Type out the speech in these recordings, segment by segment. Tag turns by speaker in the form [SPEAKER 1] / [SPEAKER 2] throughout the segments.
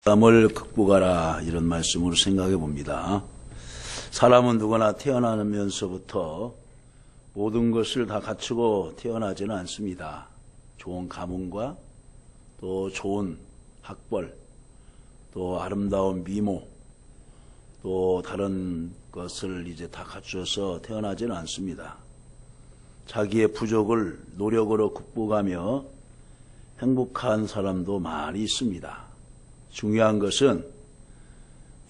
[SPEAKER 1] 을 극복하라, 이런 말씀으로 생각해 봅니다. 사람은 누구나 태어나면서부터 모든 것을 다 갖추고 태어나지는 않습니다. 좋은 가문과 또 좋은 학벌, 또 아름다운 미모, 또 다른 것을 이제 다 갖추어서 태어나지는 않습니다. 자기의 부족을 노력으로 극복하며 행복한 사람도 많이 있습니다. 중요한 것은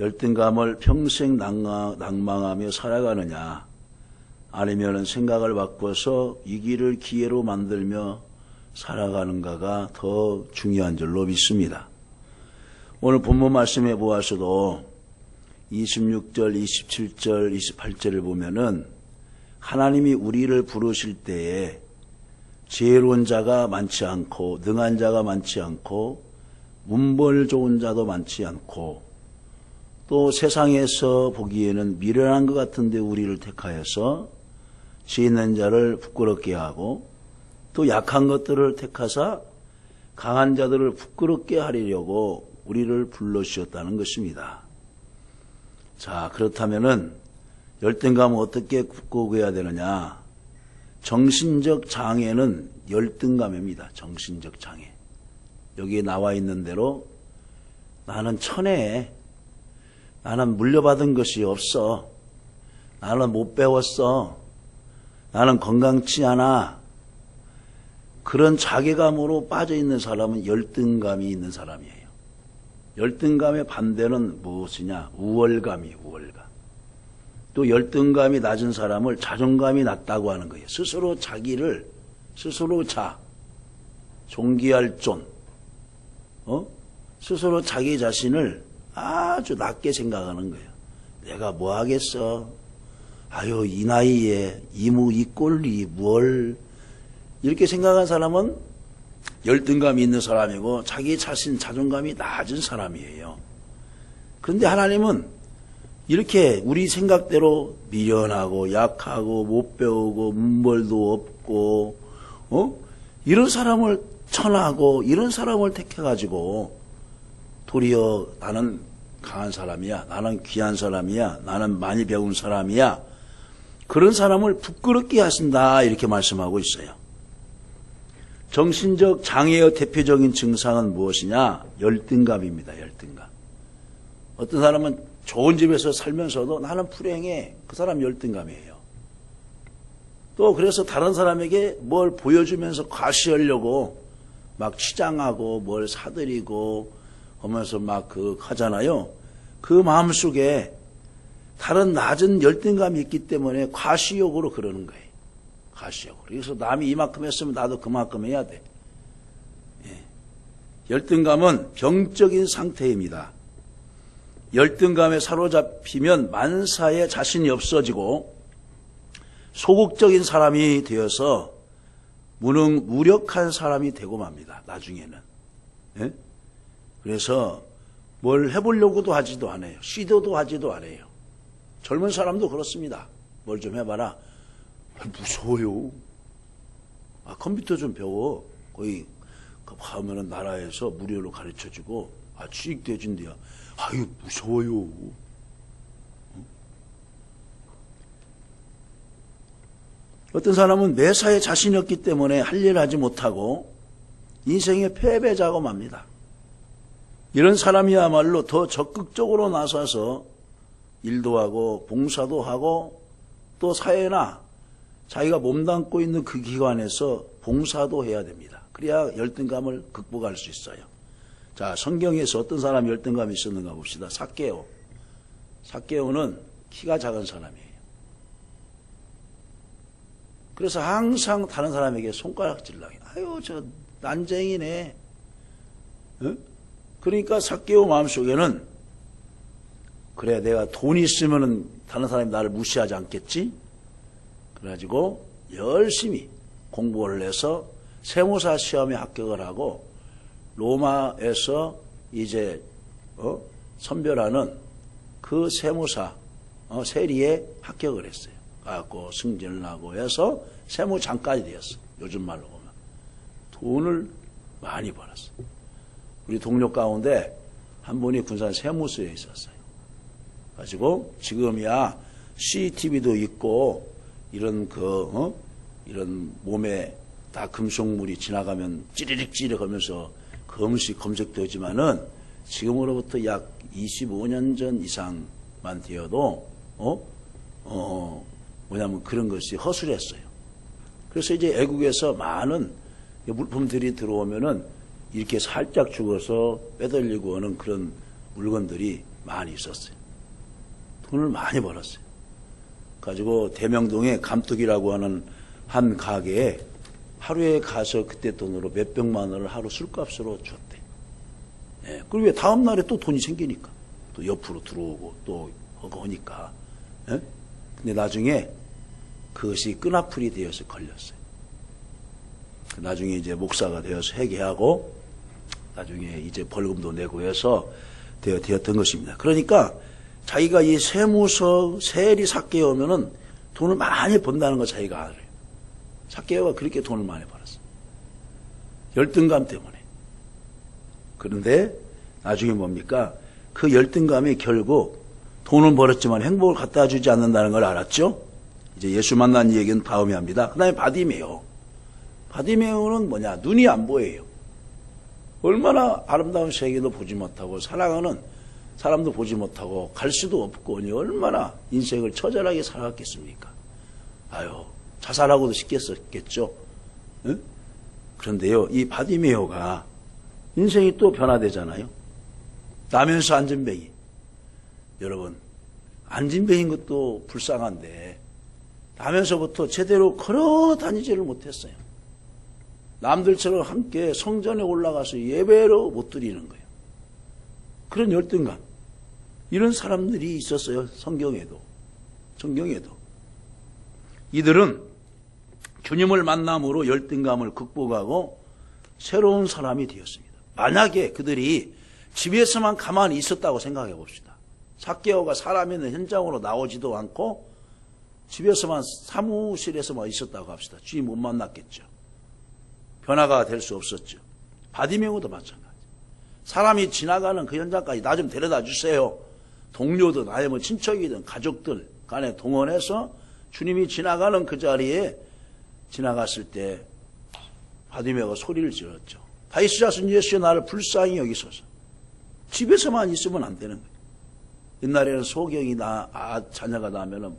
[SPEAKER 1] 열등감을 평생 낭망하며 살아가느냐, 아니면 생각을 바꿔서 위기를 기회로 만들며 살아가는가가 더 중요한 줄로 믿습니다. 오늘 본문 말씀해 보아서도 26절, 27절, 28절을 보면은 하나님이 우리를 부르실 때에 지혜로운 자가 많지 않고 능한 자가 많지 않고 문벌 좋은 자도 많지 않고 또 세상에서 보기에는 미련한 것 같은데 우리를 택하여서 지혜 있는 자를 부끄럽게 하고 또 약한 것들을 택하사 강한 자들을 부끄럽게 하리려고 우리를 불러주셨다는 것입니다. 자, 그렇다면은 열등감을 어떻게 극복해야 되느냐? 정신적 장애는 열등감입니다. 정신적 장애. 여기에 나와 있는 대로 나는 천혜해. 나는 물려받은 것이 없어. 나는 못 배웠어. 나는 건강치 않아. 그런 자괴감으로 빠져있는 사람은 열등감이 있는 사람이에요. 열등감의 반대는 무엇이냐? 우월감이 우월감. 또 열등감이 낮은 사람을 자존감이 낮다고 하는 거예요. 스스로 자기를 스스로 존귀할 존. 스스로 자기 자신을 아주 낮게 생각하는 거예요. 내가 뭐 하겠어? 아유, 이 나이에 이무 이 꼴리 뭘, 이렇게 생각한 사람은 열등감이 있는 사람이고 자기 자신 자존감이 낮은 사람이에요. 그런데 하나님은 이렇게 우리 생각대로 미련하고 약하고 못 배우고 문벌도 없고 이런 사람을 천하고 이런 사람을 택해가지고 도리어 나는 강한 사람이야, 나는 귀한 사람이야, 나는 많이 배운 사람이야, 그런 사람을 부끄럽게 하신다, 이렇게 말씀하고 있어요. 정신적 장애의 대표적인 증상은 무엇이냐? 열등감입니다. 열등감. 어떤 사람은 좋은 집에서 살면서도 나는 불행해. 그 사람 열등감이에요. 또 그래서 다른 사람에게 뭘 보여주면서 과시하려고 막 치장하고 뭘 사들이고 하면서 막 하잖아요. 그 마음속에 다른 낮은 열등감이 있기 때문에 과시욕으로 그러는 거예요. 과시욕으로. 그래서 남이 이만큼 했으면 나도 그만큼 해야 돼. 예. 열등감은 병적인 상태입니다. 열등감에 사로잡히면 만사에 자신이 없어지고 소극적인 사람이 되어서 무력한 사람이 되고 맙니다. 나중에는. 예? 그래서 뭘 해보려고도 하지도 않아요. 시도도 하지도 않아요. 젊은 사람도 그렇습니다. 뭘 좀 해봐라. 무서워요. 컴퓨터 좀 배워. 거기 가면은 나라에서 무료로 가르쳐주고 취직도 해준대요. 아유, 무서워요. 어떤 사람은 매사에 자신이 없기 때문에 할 일을 하지 못하고 인생의 패배자고 맙니다. 이런 사람이야말로 더 적극적으로 나서서 일도 하고 봉사도 하고 또 사회나 자기가 몸담고 있는 그 기관에서 봉사도 해야 됩니다. 그래야 열등감을 극복할 수 있어요. 자, 성경에서 어떤 사람이 열등감이 있었는가 봅시다. 삭개오. 삭개오는 키가 작은 사람이에요. 그래서 항상 다른 사람에게 손가락질을 해요. 아유, 저 난쟁이네. 그러니까 삭개오 마음속에는 그래, 내가 돈이 있으면 다른 사람이 나를 무시하지 않겠지? 그래가지고 열심히 공부를 해서 세무사 시험에 합격을 하고 로마에서 이제 선별하는 그 세무사 세리에 합격을 했어요. 갖고 승진을 하고 해서 세무장까지 되었어. 요즘 말로 보면 돈을 많이 벌었어. 우리 동료 가운데 한 분이 군산 세무서에 있었어요. 가지고 지금이야 CCTV도 있고 이런 이런 몸에 다 금속물이 지나가면 찌리릭 하면서 검식 검색되지만은 지금으로부터 약 25년 전 이상만 되어도 뭐냐면 그런 것이 허술했어요. 그래서 이제 외국에서 많은 물품들이 들어오면은 이렇게 살짝 죽어서 빼돌리고 오는 그런 물건들이 많이 있었어요. 돈을 많이 벌었어요. 가지고 대명동에 감독이라고 하는 한 가게에 하루에 가서 그때 돈으로 몇백만 원을 하루 술값으로 줬대. 예, 그리고 다음 날에 또 돈이 생기니까 또 옆으로 들어오고 또 하니까. 예? 근데 나중에 그것이 끈아풀이 되어서 걸렸어요. 나중에 이제 목사가 되어서 회개하고 나중에 이제 벌금도 내고 해서 되었던 것입니다. 그러니까 자기가 이 세무서 세리 삭개오면은 돈을 많이 번다는 거 자기가 알아요. 삭개오가 그렇게 돈을 많이 벌었어요. 열등감 때문에. 그런데 나중에 뭡니까? 그 열등감이 결국 돈은 벌었지만 행복을 갖다 주지 않는다는 걸 알았죠? 이제 예수 만난 얘기는 다음에 합니다. 그 다음에 바디메오. 바디메오는 뭐냐? 눈이 안 보여요. 얼마나 아름다운 세계도 보지 못하고 사랑하는 사람도 보지 못하고 갈 수도 없고 얼마나 인생을 처절하게 살았겠습니까? 아유, 자살하고도 싶겠었겠죠. 응? 그런데요, 이 바디메오가 인생이 또 변화되잖아요. 나면서 안진뱅이. 여러분, 안진뱅인 것도 불쌍한데 나면서부터 제대로 걸어 다니지를 못했어요. 남들처럼 함께 성전에 올라가서 예배로 못 드리는 거예요. 그런 열등감. 이런 사람들이 있었어요. 성경에도. 이들은 주님을 만남으로 열등감을 극복하고 새로운 사람이 되었습니다. 만약에 그들이 집에서만 가만히 있었다고 생각해 봅시다. 삭개오가 사람 있는 현장으로 나오지도 않고 집에서만 사무실에서만 있었다고 합시다. 주님 못 만났겠죠. 변화가 될 수 없었죠. 바디메오도 마찬가지. 사람이 지나가는 그 현장까지 나 좀 데려다 주세요. 동료든 아니면 친척이든 가족들 간에 동원해서 주님이 지나가는 그 자리에 지나갔을 때 바디메오가 소리를 질렀죠. 다윗의 자손 예수여 나를 불쌍히 여기소서. 집에서만 있으면 안 되는 거예요. 옛날에는 소경이 자녀가 나면은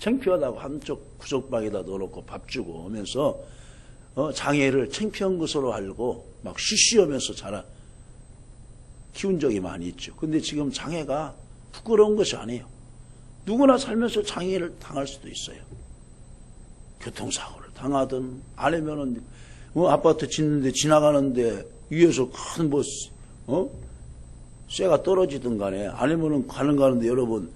[SPEAKER 1] 창피하다고 한쪽 구석방에다 넣어놓고 밥 주고 오면서 장애를 창피한 것으로 알고 막 쉬쉬하면서 키운 적이 많이 있죠. 근데 지금 장애가 부끄러운 것이 아니에요. 누구나 살면서 장애를 당할 수도 있어요. 교통사고를 당하든 아니면은 아파트 짓는데 지나가는데 위에서 큰 쇠가 떨어지든 간에 아니면은 가는데 여러분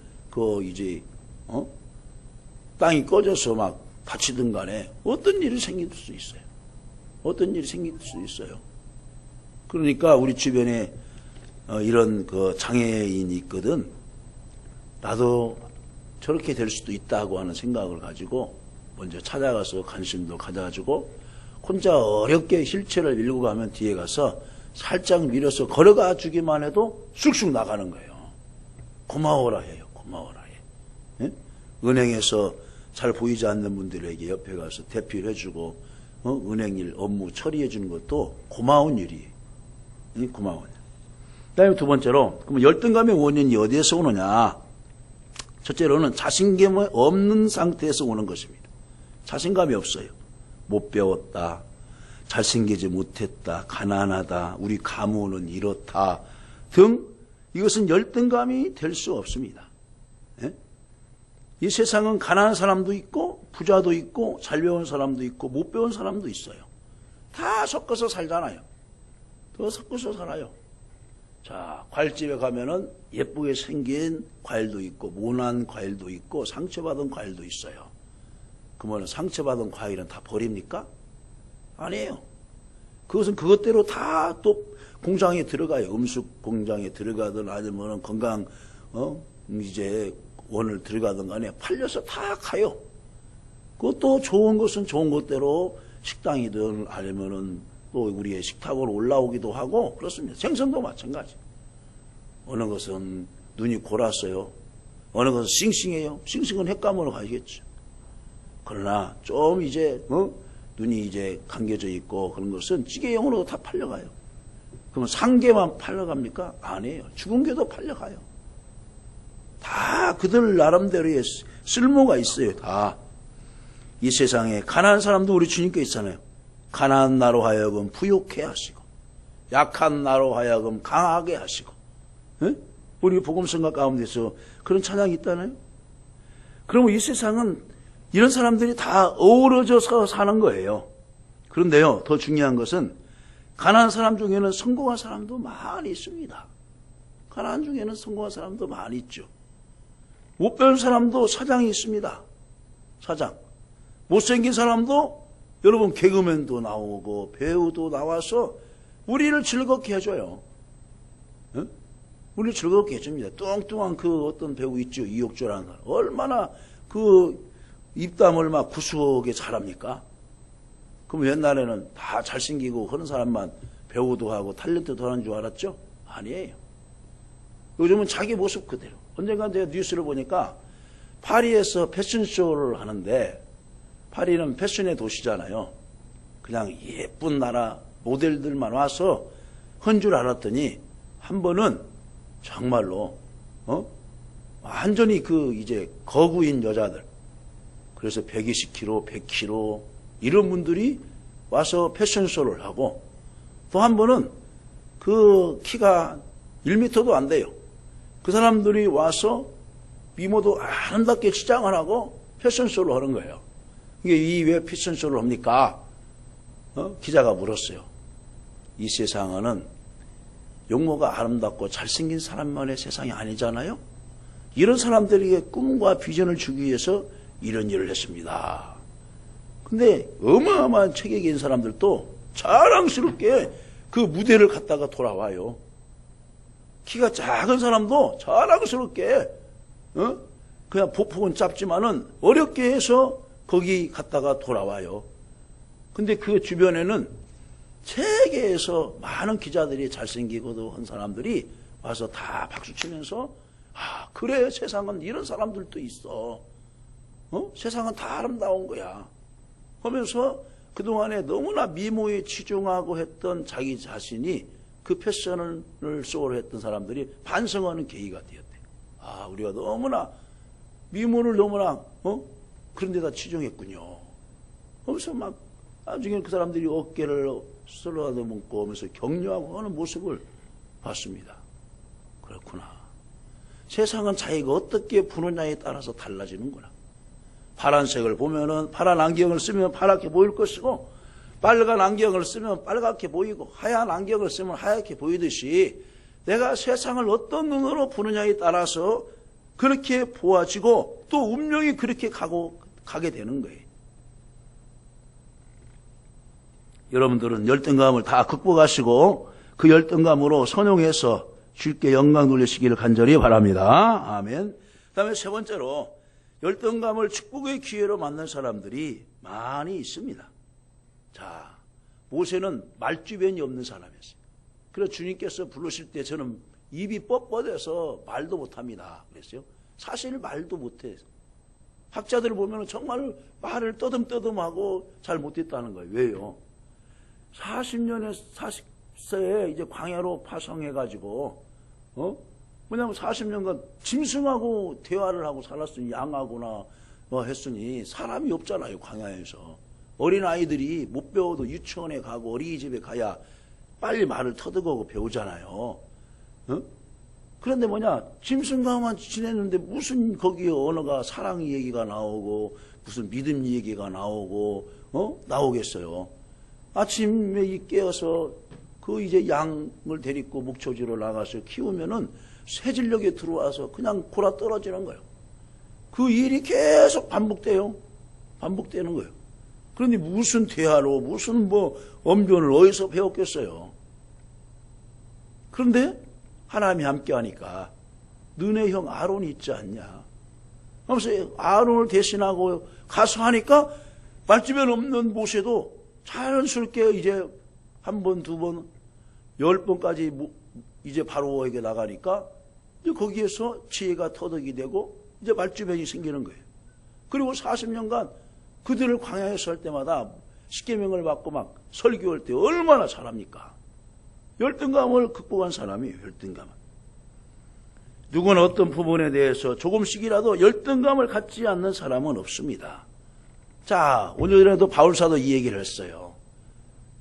[SPEAKER 1] 땅이 꺼져서 막 다치든 간에 어떤 일이 생길 수 있어요. 그러니까 우리 주변에 이런 장애인이 있거든. 나도 저렇게 될 수도 있다고 하는 생각을 가지고 먼저 찾아가서 관심도 가져가지고 혼자 어렵게 휠체어를 밀고 가면 뒤에 가서 살짝 밀어서 걸어가 주기만 해도 쑥쑥 나가는 거예요. 고마워라 해요. 예? 은행에서 잘 보이지 않는 분들에게 옆에 가서 대피를 해주고 은행 일 업무 처리해 주는 것도 고마운 일이에요. 고마운 일. 그다음에 두 번째로 그럼 열등감의 원인이 어디에서 오느냐? 첫째로는 자신감이 없는 상태에서 오는 것입니다. 자신감이 없어요. 못 배웠다. 잘생기지 못했다. 가난하다. 우리 가문은 이렇다. 등 이것은 열등감이 될 수 없습니다. 예? 이 세상은 가난한 사람도 있고 부자도 있고 잘 배운 사람도 있고 못 배운 사람도 있어요. 다 섞어서 살잖아요. 더 섞어서 살아요. 자, 과일집에 가면은 예쁘게 생긴 과일도 있고 모난 과일도 있고 상처받은 과일도 있어요. 그러면 상처받은 과일은 다 버립니까? 아니에요. 그것은 그것대로 다 또 공장에 들어가요. 음식 공장에 들어가든 아니면 건강 이제 원을 들어가든 간에 팔려서 다 가요. 그것도 좋은 것은 좋은 것대로 식당이든 아니면은 또 우리의 식탁으로 올라오기도 하고 그렇습니다. 생선도 마찬가지. 어느 것은 눈이 골았어요. 어느 것은 싱싱해요. 싱싱은 횟감으로 가야겠죠. 그러나 좀 이제 눈이 이제 감겨져 있고 그런 것은 찌개용으로 다 팔려가요. 그러면 상게만 팔려갑니까? 아니에요. 죽은 게도 팔려가요. 다 그들 나름대로의 쓸모가 있어요. 다. 이 세상에 가난한 사람도 우리 주님께 있잖아요. 가난한 나로 하여금 부욕해 하시고 약한 나로 하여금 강하게 하시고. 에? 우리 복음성가 가운데서 그런 찬양이 있다나요? 그러면 이 세상은 이런 사람들이 다 어우러져서 사는 거예요. 그런데요, 더 중요한 것은 가난한 사람 중에는 성공한 사람도 많이 있습니다. 가난한 중에는 성공한 사람도 많이 있죠. 못 배운 사람도 사장이 있습니다. 사장. 못생긴 사람도 여러분 개그맨도 나오고 배우도 나와서 우리를 즐겁게 해줘요. 어? 우리를 즐겁게 해줍니다. 뚱뚱한 그 어떤 배우 있죠. 이옥조라는 사람. 얼마나 그 입담을 막 구수하게 잘합니까? 그럼 옛날에는 다 잘생기고 그런 사람만 배우도 하고 탤런트도 하는 줄 알았죠? 아니에요. 요즘은 자기 모습 그대로. 언젠가 제가 뉴스를 보니까 파리에서 패션쇼를 하는데 파리는 패션의 도시잖아요. 그냥 예쁜 나라 모델들만 와서 한 줄 알았더니 한 번은 정말로 완전히 그 이제 거구인 여자들 그래서 120kg, 100kg 이런 분들이 와서 패션쇼를 하고 또 한 번은 그 키가 1m도 안 돼요. 그 사람들이 와서 미모도 아름답게 치장을 하고 패션쇼를 하는 거예요. 이게 왜 패션쇼를 합니까? 기자가 물었어요. 이 세상은 용모가 아름답고 잘생긴 사람만의 세상이 아니잖아요. 이런 사람들에게 꿈과 비전을 주기 위해서 이런 일을 했습니다. 근데 어마어마한 체격이 있는 사람들도 자랑스럽게 그 무대를 갔다가 돌아와요. 키가 작은 사람도 자랑스럽게 그냥 보폭은 짧지만은 어렵게 해서 거기 갔다가 돌아와요. 근데 그 주변에는 세계에서 많은 기자들이 잘생기고도 한 사람들이 와서 다 박수치면서 그래 세상은 이런 사람들도 있어. 세상은 다 아름다운 거야. 하면서 그동안에 너무나 미모에 치중하고 했던 자기 자신이 그 패션을 쇼를 했던 사람들이 반성하는 계기가 되었대요. 우리가 너무나 미모를 너무나 그런 데다 치중했군요. 하면서 막 나중에 그 사람들이 어깨를 쓸어다듬고 하면서 격려하고 하는 모습을 봤습니다. 그렇구나. 세상은 자기가 어떻게 보느냐에 따라서 달라지는구나. 파란색을 보면은 파란 안경을 쓰면 파랗게 보일 것이고 빨간 안경을 쓰면 빨갛게 보이고 하얀 안경을 쓰면 하얗게 보이듯이 내가 세상을 어떤 눈으로 보느냐에 따라서 그렇게 보아지고 또 운명이 그렇게 가게 되는 거예요. 여러분들은 열등감을 다 극복하시고 그 열등감으로 선용해서 주께 영광 돌리시기를 간절히 바랍니다. 아멘. 그 다음에 세 번째로 열등감을 축복의 기회로 만든 사람들이 많이 있습니다. 자, 모세는 말주변이 없는 사람이었어요. 그래서 주님께서 부르실 때 저는 입이 뻣뻣해서 말도 못합니다. 그랬어요. 사실 말도 못해요. 학자들을 보면 정말 말을 떠듬떠듬하고 잘 못했다는 거예요. 왜요? 40세에 이제 광야로 파송해가지고, 왜냐면 40년간 짐승하고 대화를 하고 살았으니, 양하고나 했으니, 사람이 없잖아요, 광야에서. 어린아이들이 못 배워도 유치원에 가고 어린이집에 가야 빨리 말을 터득하고 배우잖아요. 그런데 짐승과만 지냈는데 무슨 거기에 언어가 사랑 얘기가 나오고, 무슨 믿음 얘기가 나오고, 나오겠어요. 아침에 깨어서 그 이제 양을 데리고 목초지로 나가서 키우면은 쇠질녘에 들어와서 그냥 골아 떨어지는 거예요. 그 일이 계속 반복되는 거예요. 그런데 무슨 대화로, 무슨 언변을 어디서 배웠겠어요. 그런데 하나님이 함께 하니까 너네 형 아론이 있지 않냐. 하면서 아론을 대신하고 가서 하니까 말주변 없는 모세도 자연스럽게 이제 한 번, 두 번, 10번까지 이제 바로에게 나가니까 이제 거기에서 지혜가 터득이 되고 이제 말주변이 생기는 거예요. 그리고 40년간 그들을 광야에 설 때마다 십계명을 받고 막 설교할 때 얼마나 잘합니까? 열등감을 극복한 사람이에요. 열등감을. 누구나 어떤 부분에 대해서 조금씩이라도 열등감을 갖지 않는 사람은 없습니다. 자, 오늘이라도 바울사도 이 얘기를 했어요.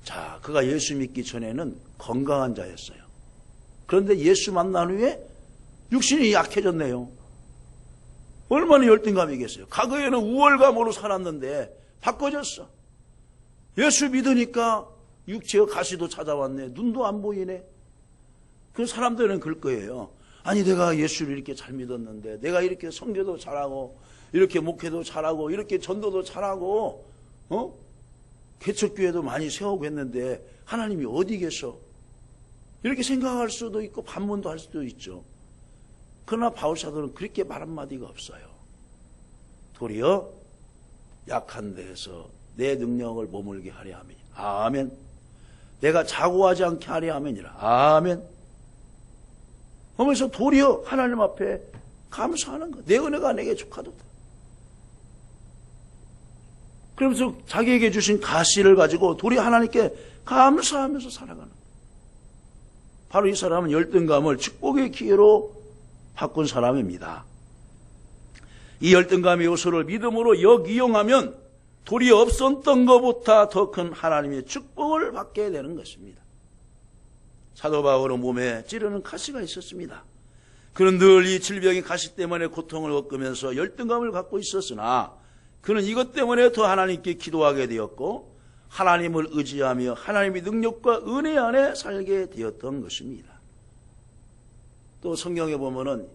[SPEAKER 1] 자, 그가 예수 믿기 전에는 건강한 자였어요. 그런데 예수 만난 후에 육신이 약해졌네요. 얼마나 열등감이겠어요. 과거에는 우월감으로 살았는데 바꿔졌어. 예수 믿으니까 육체의 가시도 찾아왔네. 눈도 안 보이네. 그 사람들은 그럴 거예요. 아니, 내가 예수를 이렇게 잘 믿었는데, 내가 이렇게 선교도 잘하고, 이렇게 목회도 잘하고, 이렇게 전도도 잘하고, 개척교회도 많이 세우고 했는데 하나님이 어디 계셔? 이렇게 생각할 수도 있고 반문도 할 수도 있죠. 그러나 바울사도는 그렇게 말 한마디가 없어요. 도리어 약한 데에서 내 능력을 머물게 하려 함이니 아멘. 내가 자고하지 않게 하려 함이니라 아멘. 하면서 도리어 하나님 앞에 감사하는 거. 내 은혜가 내게 족하도다. 그러면서 자기에게 주신 가시를 가지고 도리어 하나님께 감사하면서 살아가는 거예요. 바로 이 사람은 열등감을 축복의 기회로 바꾼 사람입니다. 이 열등감의 요소를 믿음으로 역이용하면 도리어 없었던 것보다 더 큰 하나님의 축복을 받게 되는 것입니다. 사도 바울은 몸에 찌르는 가시가 있었습니다. 그는 늘 이 질병의 가시 때문에 고통을 겪으면서 열등감을 갖고 있었으나 그는 이것 때문에 더 하나님께 기도하게 되었고 하나님을 의지하며 하나님의 능력과 은혜 안에 살게 되었던 것입니다. 또 성경에 보면은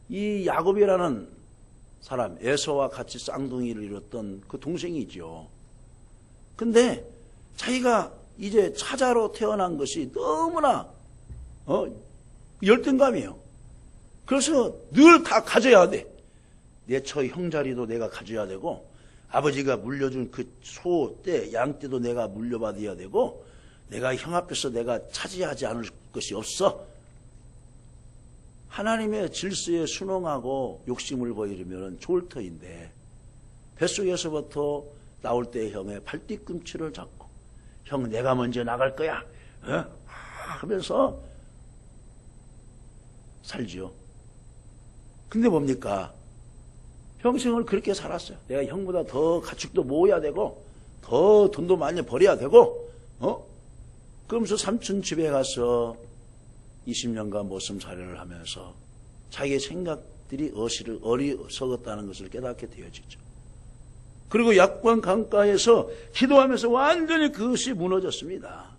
[SPEAKER 1] 이 야곱이라는 사람, 에서와 같이 쌍둥이를 이뤘던 그 동생이죠. 근데 자기가 이제 차자로 태어난 것이 너무나 열등감이에요. 그래서 늘 다 가져야 돼. 내 처 형자리도 내가 가져야 되고 아버지가 물려준 그 소 떼, 양 떼도 내가 물려받아야 되고 내가 형 앞에서 내가 차지하지 않을 것이 없어. 하나님의 질서에 순응하고 욕심을 보이려면 좋을 터인데 뱃속에서부터 나올 때 형의 발뒤꿈치를 잡고 형 내가 먼저 나갈 거야 하면서 살지요. 근데 뭡니까? 평생을 그렇게 살았어요. 내가 형보다 더 가축도 모아야 되고 더 돈도 많이 벌어야 되고 그러면서 삼촌 집에 가서 20년간 모সম살이를 하면서 자기의 생각들이 어리석었다는 것을 깨닫게 되어지죠. 그리고 약관 강가에서 기도하면서 완전히 그것이 무너졌습니다.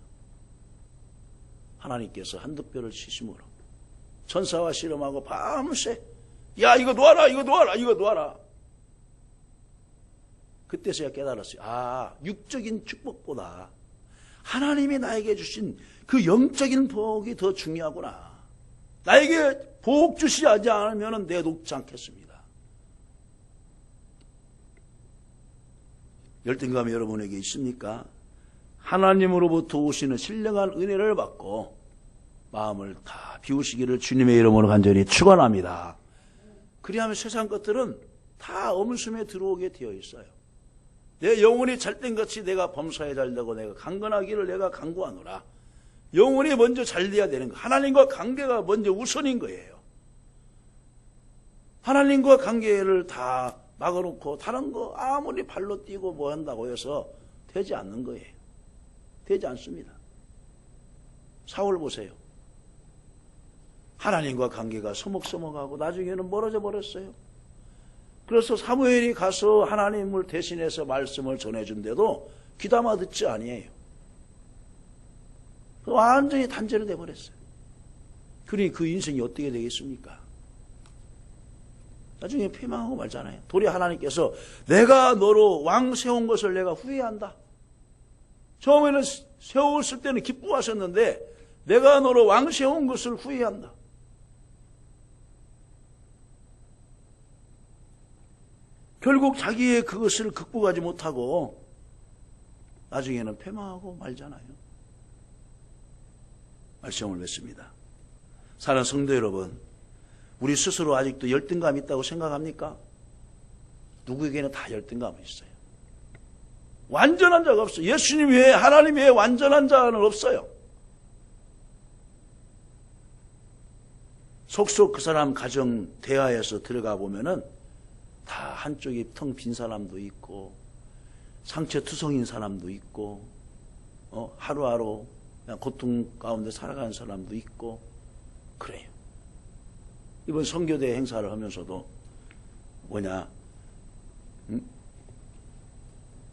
[SPEAKER 1] 하나님께서 한두 뼈를 치심으로 천사와 씨름하고 밤새 야 이거 놓아라 이거 놓아라 이거 놓아라. 그때서야 깨달았어요. 아, 육적인 축복보다 하나님이 나에게 주신 그 영적인 복이 더 중요하구나. 나에게 복 주시지 않으면 내 녹지 않겠습니다. 열등감이 여러분에게 있습니까? 하나님으로부터 오시는 신령한 은혜를 받고 마음을 다 비우시기를 주님의 이름으로 간절히 축원합니다. 그리하면 세상 것들은 다 엄수에 들어오게 되어 있어요. 내 영혼이 잘된같이 내가 범사에 잘되고 내가 강건하기를 내가 간구하노라. 영혼이 먼저 잘돼야 되는 거. 하나님과 관계가 먼저 우선인 거예요. 하나님과 관계를 다 막아놓고 다른 거 아무리 발로 뛰고 뭐 한다고 해서 되지 않는 거예요. 되지 않습니다. 사울 보세요. 하나님과 관계가 서먹서먹하고 나중에는 멀어져 버렸어요. 그래서 사무엘이 가서 하나님을 대신해서 말씀을 전해준데도 귀담아 듣지 아니에요. 완전히 단절이 돼버렸어요. 그러니 그 인생이 어떻게 되겠습니까? 나중에 패망하고 말잖아요. 도리 하나님께서 내가 너로 왕 세운 것을 내가 후회한다. 처음에는 세웠을 때는 기뻐하셨는데 내가 너로 왕 세운 것을 후회한다. 결국 자기의 그것을 극복하지 못하고 나중에는 패망하고 말잖아요. 말씀을 맺습니다. 사랑하는 성도 여러분, 우리 스스로 아직도 열등감이 있다고 생각합니까? 누구에게는 다 열등감이 있어요. 완전한 자가 없어요. 예수님 외에, 하나님 외에 완전한 자는 없어요. 속속 그 사람 가정 대화에서 들어가 보면은 다 한쪽이 텅 빈 사람도 있고 상처투성인 사람도 있고 하루하루 그냥 고통 가운데 살아가는 사람도 있고 그래요. 이번 선교대 행사를 하면서도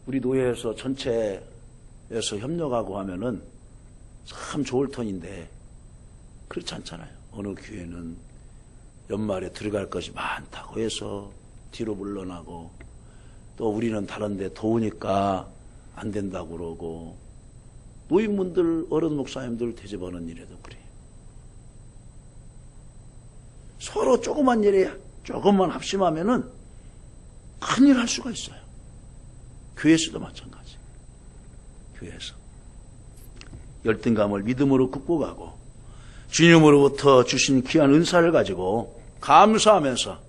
[SPEAKER 1] 우리 노예에서 전체에서 협력하고 하면은 참 좋을 터인데 그렇지 않잖아요. 어느 교회는 연말에 들어갈 것이 많다고 해서 뒤로 물러나고 또 우리는 다른데 더우니까 안 된다고 그러고 노인분들 어른 목사님들 대접하는 일에도 그래요. 서로 조그만 일에 조금만 합심하면은 큰일 할 수가 있어요. 교회에서도 마찬가지. 교회에서 열등감을 믿음으로 극복하고 주님으로부터 주신 귀한 은사를 가지고 감사하면서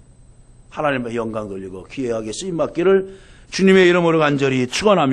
[SPEAKER 1] 하나님의 영광 돌리고 귀하게 쓰임받기를 주님의 이름으로 간절히 축원합니다.